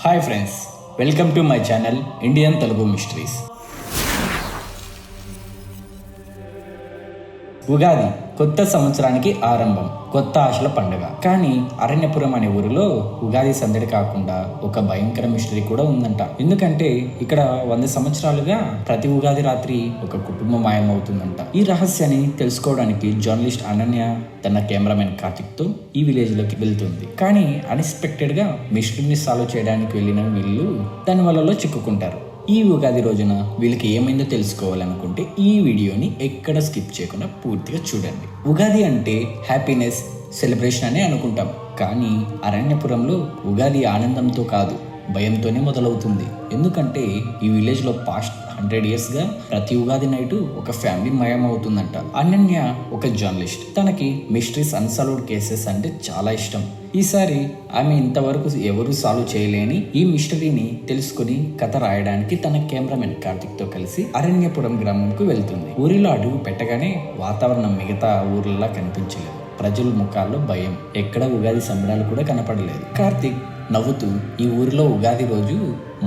Hi friends, welcome to my channel Indian Telugu mysteries. Ugadi కొత్త సంవత్సరానికి ఆరంభం, కొత్త ఆశల పండుగ. కానీ అరణ్యపురం అనే ఊరిలో ఉగాది సందడి కాకుండా ఒక భయంకర మిస్టరీ కూడా ఉందంట. ఎందుకంటే ఇక్కడ 100 సంవత్సరాలుగా ప్రతి ఉగాది రాత్రి ఒక కుటుంబం మాయమవుతుందంట. ఈ రహస్యాన్ని తెలుసుకోవడానికి జర్నలిస్ట్ అనన్య తన కెమెరామెన్ కార్తిక్ తో ఈ విలేజ్ లోకి వెళ్తుంది. కానీ అన్ఎక్స్పెక్టెడ్ గా మిస్టరీని సాల్వ్ చేయడానికి వెళ్ళిన వీళ్ళు దాని వలలో చిక్కుకుంటారు. ఈ ఉగాది రోజున వీళ్ళకి ఏమైందో తెలుసుకోవాలనుకుంటే ఈ వీడియోని ఎక్కడ స్కిప్ చేయకుండా పూర్తిగా చూడండి. ఉగాది అంటే హ్యాపీనెస్, సెలబ్రేషన్ అనే అనుకుంటాం. కానీ అరణ్యపురంలో ఉగాది ఆనందంతో కాదు, భయంతోనే మొదలవుతుంది. ఎందుకంటే ఈ విలేజ్ లో పాస్ట్ 100 years గా ప్రతి ఉగాది నైటు ఒక ఫ్యామిలీ మాయమవుతుందంట. అనన్య ఒక జర్నలిస్ట్. తనకి మిస్టరీస్, అన్సాల్వ్డ్ కేసెస్ అంటే చాలా ఇష్టం. ఈసారి ఆమె ఇంతవరకు ఎవరు సాల్వ్ చేయలేని ఈ మిస్టరీని తెలుసుకుని కథ రాయడానికి తన కెమెరామెన్ కార్తిక్ తో కలిసి అరణ్యపురం గ్రామంకు వెళ్తుంది. ఊరిలో అడుగు పెట్టగానే వాతావరణం మిగతా ఊర్లలా కనిపించలేదు. ప్రజల ముఖాల్లో భయం, ఎక్కడ ఉగాది సంబరాలు కూడా కనపడలేదు. కార్తిక్ నవ్వుతూ, ఈ ఊరిలో ఉగాది రోజు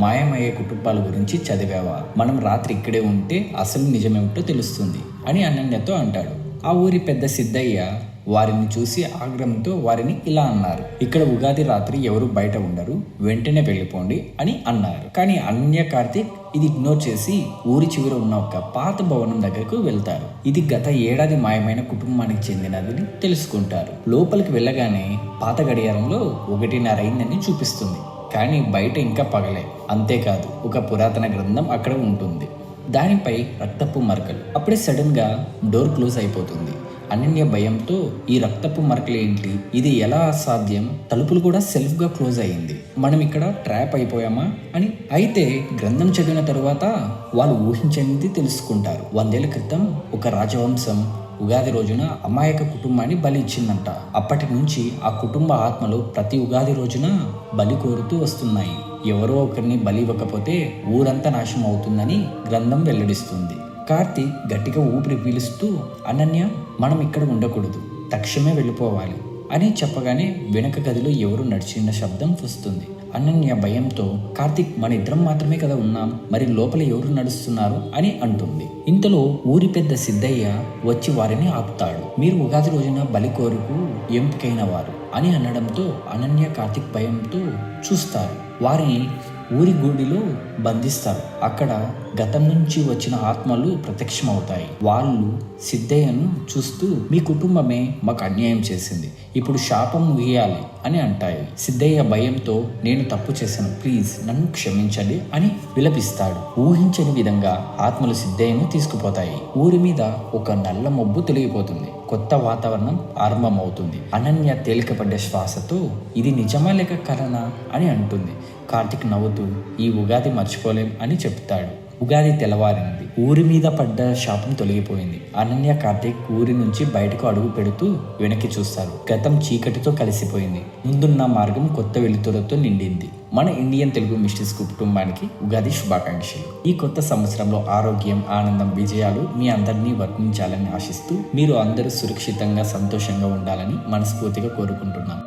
మాయమయ్యే కుటుంబాల గురించి చదివావా? మనం రాత్రి ఇక్కడే ఉంటే అసలు నిజమేమిటో తెలుస్తుంది అని అనన్యతో అంటాడు. ఆ ఊరి పెద్ద సిద్ధయ్య వారిని చూసి ఆగ్రహంతో వారిని ఇలా అన్నారు, ఇక్కడ ఉగాది రాత్రి ఎవరు బయట ఉండరు, వెంటనే వెళ్ళిపోండి అని అన్నారు. కానీ అనన్య, కార్తిక్ ఇది ఇగ్నోర్ చేసి ఊరి చివర ఉన్న ఒక పాత భవనం దగ్గరకు వెళ్తారు. ఇది గత ఏడాది మాయమైన కుటుంబానికి చెందినదని తెలుసుకుంటారు. లోపలికి వెళ్ళగానే పాత గడియారంలో 1:30 అయిందని చూపిస్తుంది. కానీ బయట ఇంకా పగలే. అంతేకాదు, ఒక పురాతన గ్రంథం అక్కడ ఉంటుంది. దానిపై రక్తపు మరకలు. అప్పుడే సడన్ గా డోర్ క్లోజ్ అయిపోతుంది. అనన్య భయంతో, ఈ రక్తపు మరకలు ఏంటి, ఇది ఎలా అసాధ్యం, తలుపులు కూడా సెల్ఫ్ గా క్లోజ్ అయ్యింది, మనం ఇక్కడ ట్రాప్ అయిపోయామా అని. అయితే గ్రంథం చదివిన తరువాత వాళ్ళు ఊహించింది తెలుసుకుంటారు. 100 ఏళ్ల క్రితం ఒక రాజవంశం ఉగాది రోజున అమాయక కుటుంబాన్ని బలి ఇచ్చిందంట. అప్పటి నుంచి ఆ కుటుంబ ఆత్మలు ప్రతి ఉగాది రోజున బలి కోరుతూ వస్తున్నాయి. ఎవరో ఒకరిని బలి ఇవ్వకపోతే ఊరంతా నాశనం అవుతుందని గ్రంథం వెల్లడిస్తుంది. కార్తీక్ గట్టిగా ఊపిరి పీలుస్తూ, అనన్య మనం ఇక్కడ ఉండకూడదు, తక్షణమే వెళ్ళిపోవాలి అని చెప్పగానే వెనక గదిలో ఎవరు నడిచిన శబ్దం వస్తుంది. అనన్య భయంతో, కార్తిక్ మన ఇద్దరం మాత్రమే కదా ఉన్నాం, మరి లోపల ఎవరు నడుస్తున్నారు అని అంటుంది. ఇంతలో ఊరి పెద్ద సిద్ధయ్య వచ్చి వారిని ఆపుతాడు. మీరు ఉగాది రోజున బలి కోరుకు ఎంపికైన వారు అని అనడంతో అనన్య, కార్తిక్ భయంతో చూస్తారు. వారిని ఊరి గుడిలో బంధిస్తారు. అక్కడ గతం నుంచి వచ్చిన ఆత్మలు ప్రత్యక్షమవుతాయి. వాళ్ళు సిద్ధయ్యను చూస్తూ, మీ కుటుంబమే మాకు అన్యాయం చేసింది, ఇప్పుడు శాపం ముగియాలి అని అంటాయి. సిద్ధయ్య భయంతో, నేను తప్పు చేశాను, ప్లీజ్ నన్ను క్షమించండి అని విలపిస్తాడు. ఊహించని విధంగా ఆత్మలు సిద్ధయ్యను తీసుకుపోతాయి. ఊరి మీద ఒక నల్ల మబ్బు తొలగిపోతుంది. కొత్త వాతావరణం ఆరంభమవుతుంది. అనన్య తేలికపడ్డ శ్వాసతో, ఇది నిజమా లేక కలనా అని అంటుంది. కార్తిక్ నవ్వుతూ, ఈ ఉగాది మర్చిపోలేం అని చెప్తాడు. ఉగాది తెల్లవారింది. ఊరి మీద పడ్డ శాపం తొలగిపోయింది. అనన్య, కార్తిక్ ఊరి నుంచి బయటకు అడుగు పెడుతూ వెనక్కి చూస్తారు. గతం చీకటితో కలిసిపోయింది. ముందున్న మార్గం కొత్త వెలుతురుతో నిండింది. మన ఇండియన్ తెలుగు మిస్టరీస్ కుటుంబానికి ఉగాది శుభాకాంక్షలు. ఈ కొత్త సంవత్సరంలో ఆరోగ్యం, ఆనందం, విజయాలు మీ అందరినీ వర్ణించాలని ఆశిస్తూ, మీరు అందరూ సురక్షితంగా, సంతోషంగా ఉండాలని మనస్ఫూర్తిగా కోరుకుంటున్నాం.